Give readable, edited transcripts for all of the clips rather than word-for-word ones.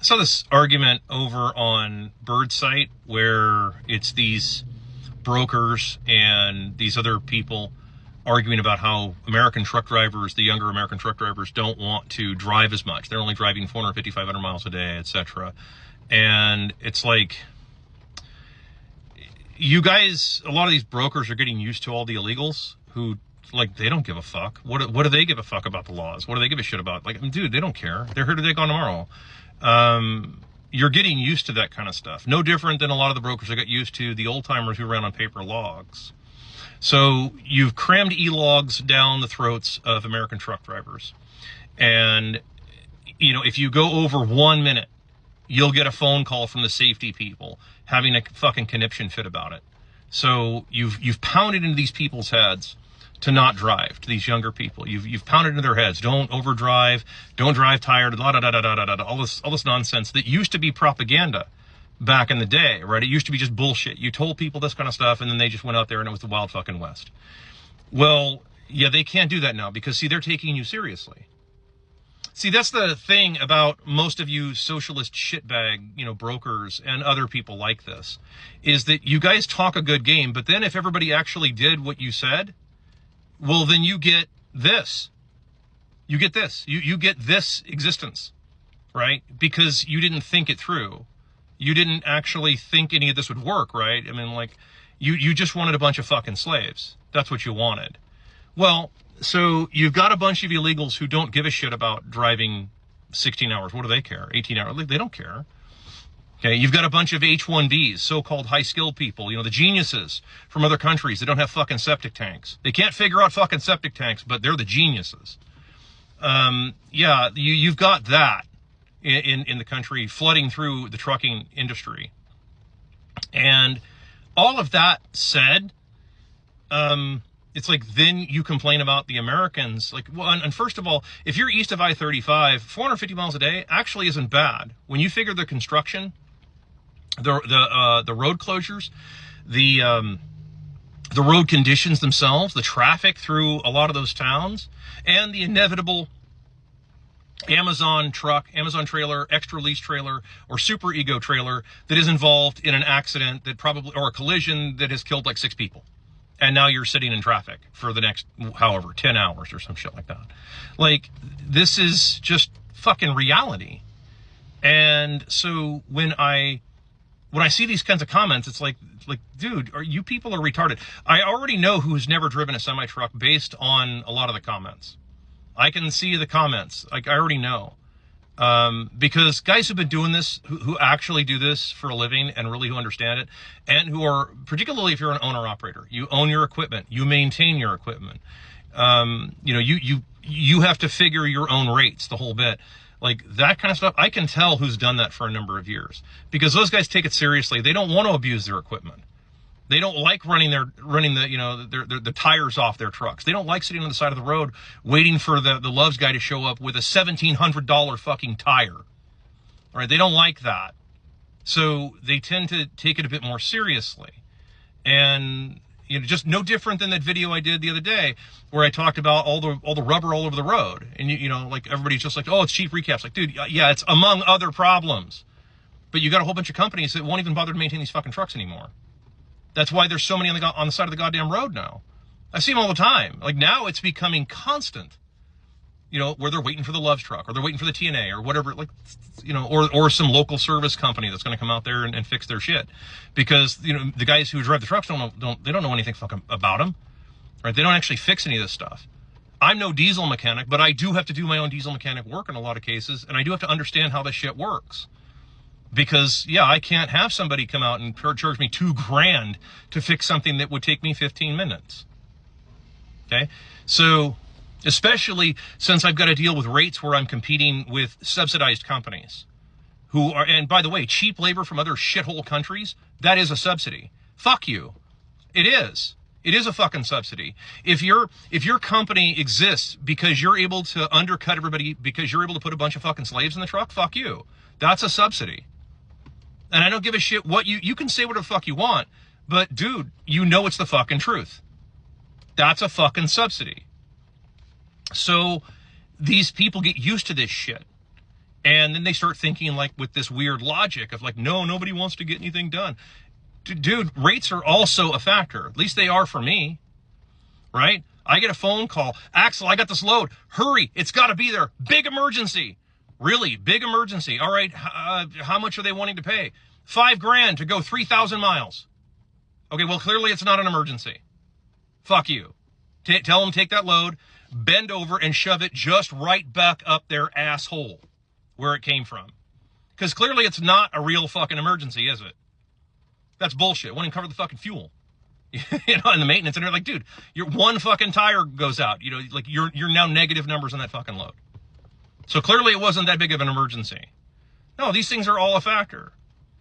saw this argument over on Birdsite where it's these brokers and these other people arguing about how American truck drivers, the younger American truck drivers, don't want to drive as much. They're only driving 450, 500 miles a day, etc. And it's like, you guys, a lot of these brokers are getting used to all the illegals who, like, they don't give a fuck. What do they give a fuck about the laws? What do they give a shit about? Like, dude, they don't care. They're here today, gone tomorrow. You're getting used to that kind of stuff. No different than a lot of the brokers that got used to the old timers who ran on paper logs. So you've crammed e-logs down the throats of American truck drivers. And, you know, if you go over 1 minute, you'll get a phone call from the safety people having a fucking conniption fit about it. So you've pounded into these people's heads to not drive, to these younger people. You've pounded into their heads. Don't overdrive. Don't drive tired. All this nonsense that used to be propaganda back in the day, right? It used to be just bullshit. You told people this kind of stuff, and then they just went out there and it was the wild fucking West. Well, yeah, they can't do that now because, see, they're taking you seriously. See, that's the thing about most of you socialist shitbag, you know, brokers and other people like this, is that you guys talk a good game, but then if everybody actually did what you said, well, then you get this. You get this. You get this existence, right? Because you didn't think it through. You didn't actually think any of this would work, right? I mean, like, you just wanted a bunch of fucking slaves. That's what you wanted. Well, so you've got a bunch of illegals who don't give a shit about driving 16 hours. What do they care? 18 hours? They don't care. Okay, you've got a bunch of H-1Bs, so-called high-skilled people, you know, the geniuses from other countries that don't have fucking septic tanks. They can't figure out fucking septic tanks, but they're the geniuses. Yeah, you've got that in the country flooding through the trucking industry. And all of that said, it's like, then you complain about the Americans. Like, well, and first of all, if you're east of I-35, 450 miles a day actually isn't bad. When you figure the construction, the road closures, the road conditions themselves, the traffic through a lot of those towns, and the inevitable Amazon truck, Amazon trailer, extra lease trailer, or super ego trailer that is involved in an accident that probably, or a collision that has killed like 6 people. And now you're sitting in traffic for the next, however, 10 hours or some shit like that. Like, this is just fucking reality. And so when I see these kinds of comments, it's like, dude, you people are retarded. I already know who's never driven a semi-truck based on a lot of the comments. I can see the comments. Like, I already know. Because guys who've been doing this, who actually do this for a living and really who understand it, and who are, particularly if you're an owner operator, you own your equipment, you maintain your equipment. You know, you have to figure your own rates, the whole bit. Like, that kind of stuff, I can tell who's done that for a number of years, because those guys take it seriously. They don't want to abuse their equipment. They don't like running the, you know, the tires off their trucks. They don't like sitting on the side of the road waiting for the Love's guy to show up with a $1,700 fucking tire. All right, they don't like that. So they tend to take it a bit more seriously. And, you know, just no different than that video I did the other day where I talked about all the rubber all over the road. And, you know, like, everybody's just like, oh, it's cheap recaps. Like, dude, yeah, it's among other problems. But you got a whole bunch of companies that won't even bother to maintain these fucking trucks anymore. That's why there's so many on the side of the goddamn road now. I see them all the time. Like, now it's becoming constant, you know, where they're waiting for the Love's truck, or they're waiting for the TNA, or whatever, like, you know, or some local service company that's going to come out there and fix their shit. Because, you know, the guys who drive the trucks don't know anything fucking about them, right? They don't actually fix any of this stuff. I'm no diesel mechanic, but I do have to do my own diesel mechanic work in a lot of cases, and I do have to understand how this shit works. Because, yeah, I can't have somebody come out and charge me $2,000 to fix something that would take me 15 minutes. Okay? So, especially since I've got to deal with rates where I'm competing with subsidized companies who are, and by the way, cheap labor from other shithole countries, that is a subsidy. Fuck you. It is. It is a fucking subsidy. If your company exists because you're able to undercut everybody, because you're able to put a bunch of fucking slaves in the truck, fuck you. That's a subsidy. And I don't give a shit what you can say whatever the fuck you want, but dude, you know it's the fucking truth. That's a fucking subsidy. So these people get used to this shit. And then they start thinking like with this weird logic of like, no, nobody wants to get anything done. Dude, rates are also a factor. At least they are for me, right? I get a phone call. Axel, I got this load. Hurry, it's got to be there. Big emergency. Really, big emergency. All right, how much are they wanting to pay? $5,000 to go 3,000 miles. Okay, well, clearly it's not an emergency. Fuck you. Tell them take that load, bend over and shove it just right back up their asshole where it came from. Because clearly it's not a real fucking emergency, is it? That's bullshit. Won't even cover the fucking fuel. You know, and the maintenance. And they're like, dude, your one fucking tire goes out. You know, like you're now negative numbers on that fucking load. So clearly it wasn't that big of an emergency. No, these things are all a factor.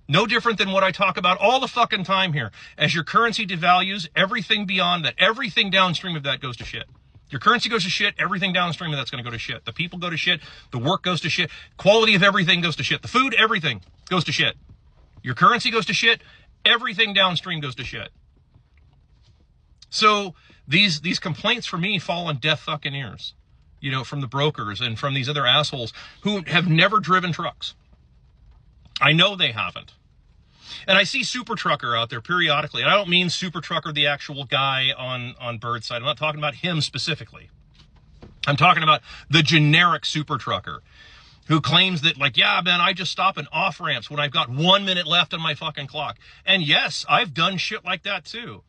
No different than what I talk about all the fucking time here. As your currency devalues, everything beyond that, everything downstream of that goes to shit. Your currency goes to shit, everything downstream of that's going to go to shit. The people go to shit, the work goes to shit, quality of everything goes to shit. The food, everything goes to shit. Your currency goes to shit, everything downstream goes to shit. So these complaints for me fall on deaf fucking ears, you know, from the brokers and from these other assholes who have never driven trucks. I know they haven't. And I see Super Trucker out there periodically. And I don't mean Super Trucker, the actual guy on Birdside. I'm not talking about him specifically. I'm talking about the generic Super Trucker who claims that, like, yeah, man, I just stop in off ramps when I've got 1 minute left on my fucking clock. And yes, I've done shit like that too.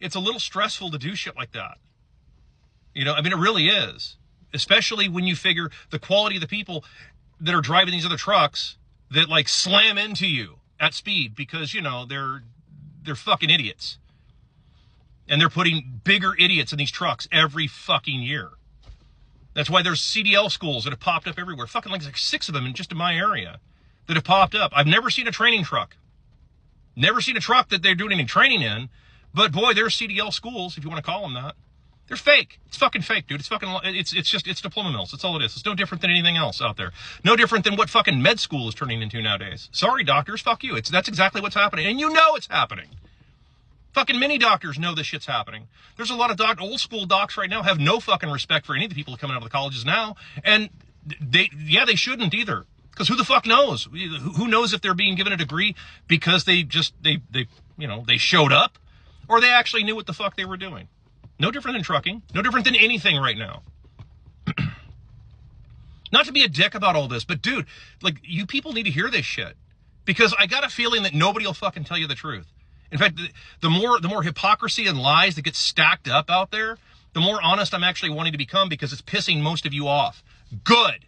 It's a little stressful to do shit like that. You know, I mean, it really is. Especially when you figure the quality of the people that are driving these other trucks that like slam into you at speed because, you know, they're fucking idiots. And they're putting bigger idiots in these trucks every fucking year. That's why there's CDL schools that have popped up everywhere. Fucking like 6 of them just in my area that have popped up. I've never seen a training truck. Never seen a truck that they're doing any training in. But boy, there's CDL schools, if you want to call them that. They're fake. It's fucking fake, dude. It's diploma mills. That's all it is. It's no different than anything else out there. No different than what fucking med school is turning into nowadays. Sorry, doctors. Fuck you. That's exactly what's happening. And you know it's happening. Fucking many doctors know this shit's happening. There's a lot of old school docs right now have no fucking respect for any of the people coming out of the colleges now. And they shouldn't either. Because who the fuck knows? Who knows if they're being given a degree because they showed up or they actually knew what the fuck they were doing. No different than trucking. No different than anything right now. Not to be a dick about all this, but dude, like, you people need to hear this shit. Because I got a feeling that nobody will fucking tell you the truth. In fact, the more hypocrisy and lies that get stacked up out there, the more honest I'm actually wanting to become because it's pissing most of you off. Good.